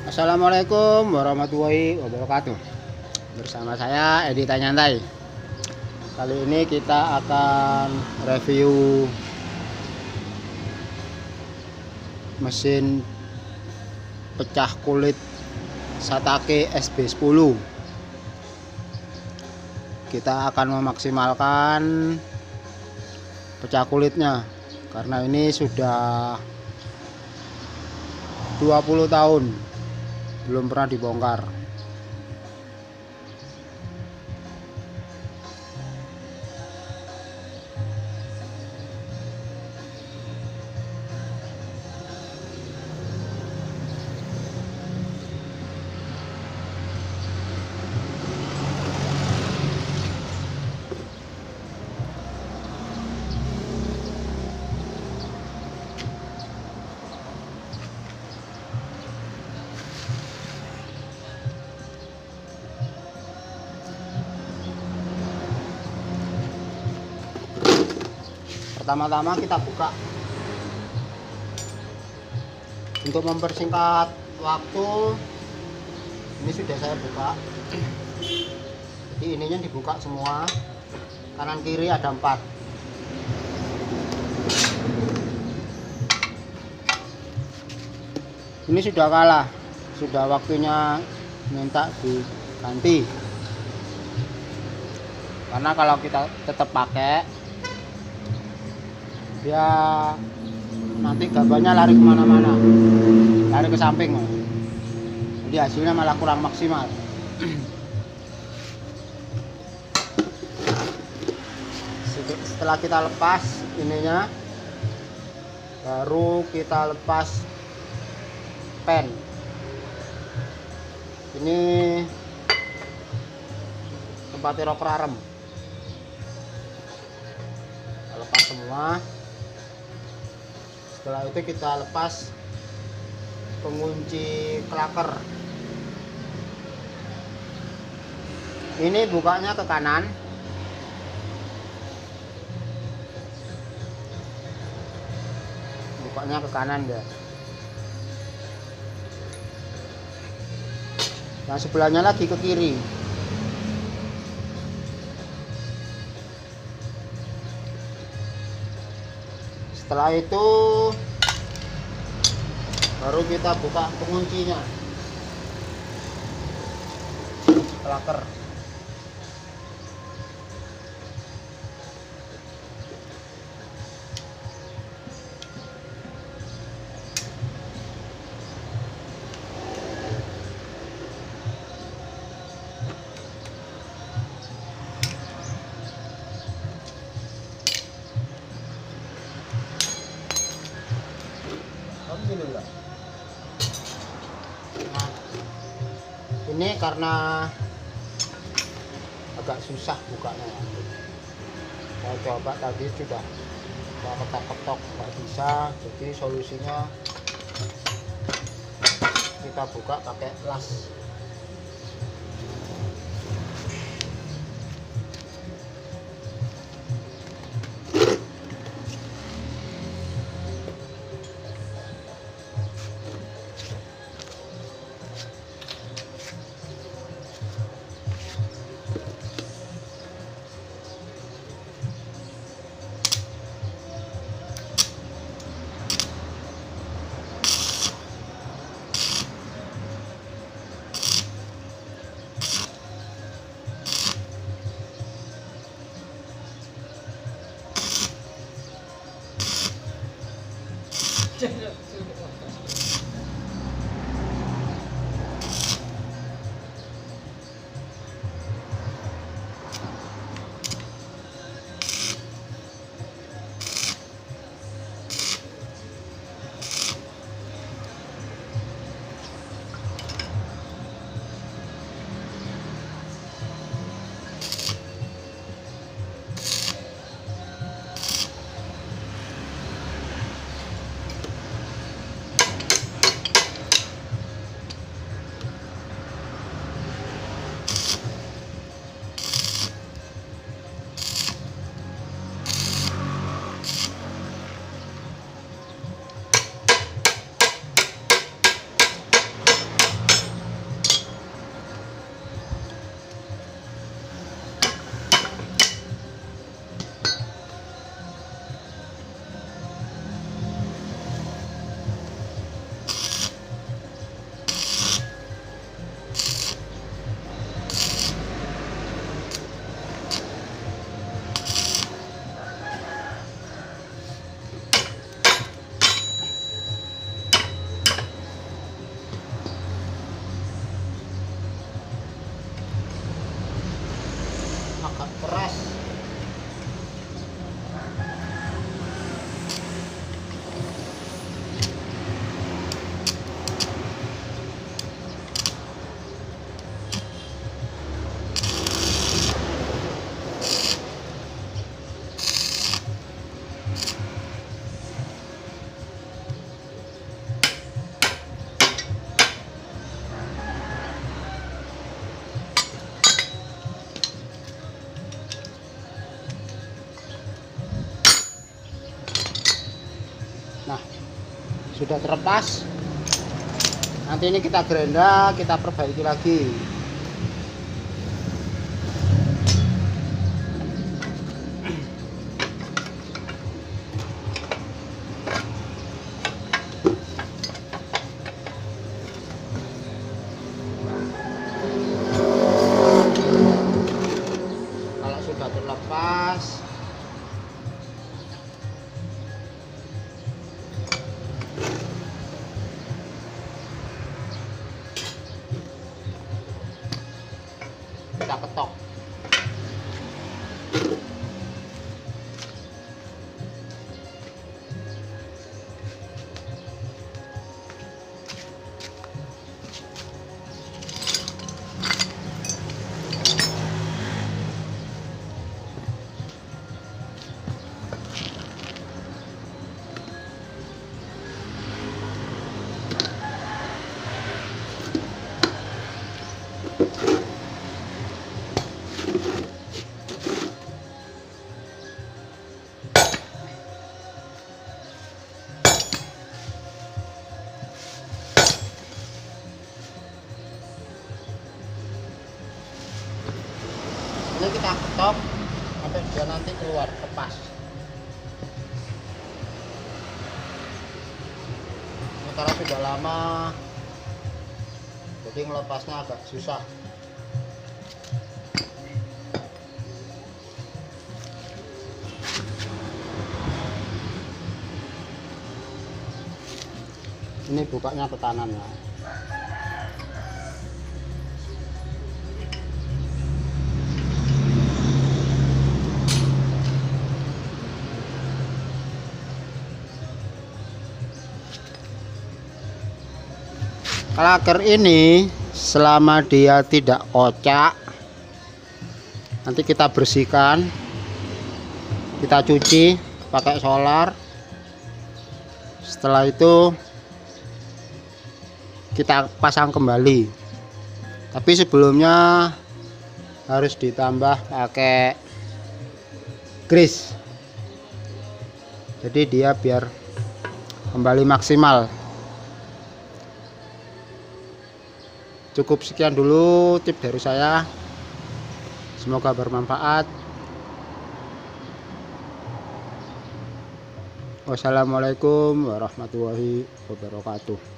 Assalamualaikum warahmatullahi wabarakatuh. Bersama saya Edi Tanyantai. Kali ini kita akan review mesin pecah kulit Satake SB10. Kita akan memaksimalkan pecah kulitnya karena ini sudah 20 tahun belum pernah dibongkar. Pertama-tama kita buka. Untuk mempersingkat waktu, ini sudah saya buka. Jadi ininya dibuka semua, kanan kiri ada 4. Ini sudah kalah, sudah waktunya minta diganti. Karena kalau kita tetap pakai, dia nanti gambarnya lari kemana-mana, lari ke samping, jadi hasilnya malah kurang maksimal. Setelah kita lepas ininya, baru kita lepas pen. Ini tempatnya rocker arem, lepas semua. Setelah itu kita lepas pengunci klaker. Ini bukanya ke kanan. Bukanya ke kanan ya. Yang sebelahnya lagi ke kiri. Setelah itu baru kita buka penguncinya, klaker. Nah, ini karena agak susah bukanya. Saya coba tadi sudah saya ketok-ketok nggak bisa, jadi solusinya kita buka pakai las. sudah terlepas. Nanti ini kita gerenda, kita perbaiki lagi. Kalau sudah terlepas, kita ketok. Ini kita ketok sampai dia nanti keluar lepas. Ini karena sudah lama, jadi melepasnya agak susah. Ini bukanya ke kanan ya. Klaker ini selama dia tidak kocak, nanti kita bersihkan, kita cuci pakai solar. Setelah itu kita pasang kembali, tapi sebelumnya harus ditambah pakai grease, jadi dia biar kembali maksimal. Cukup sekian dulu tip dari saya, semoga bermanfaat. Wassalamualaikum warahmatullahi wabarakatuh.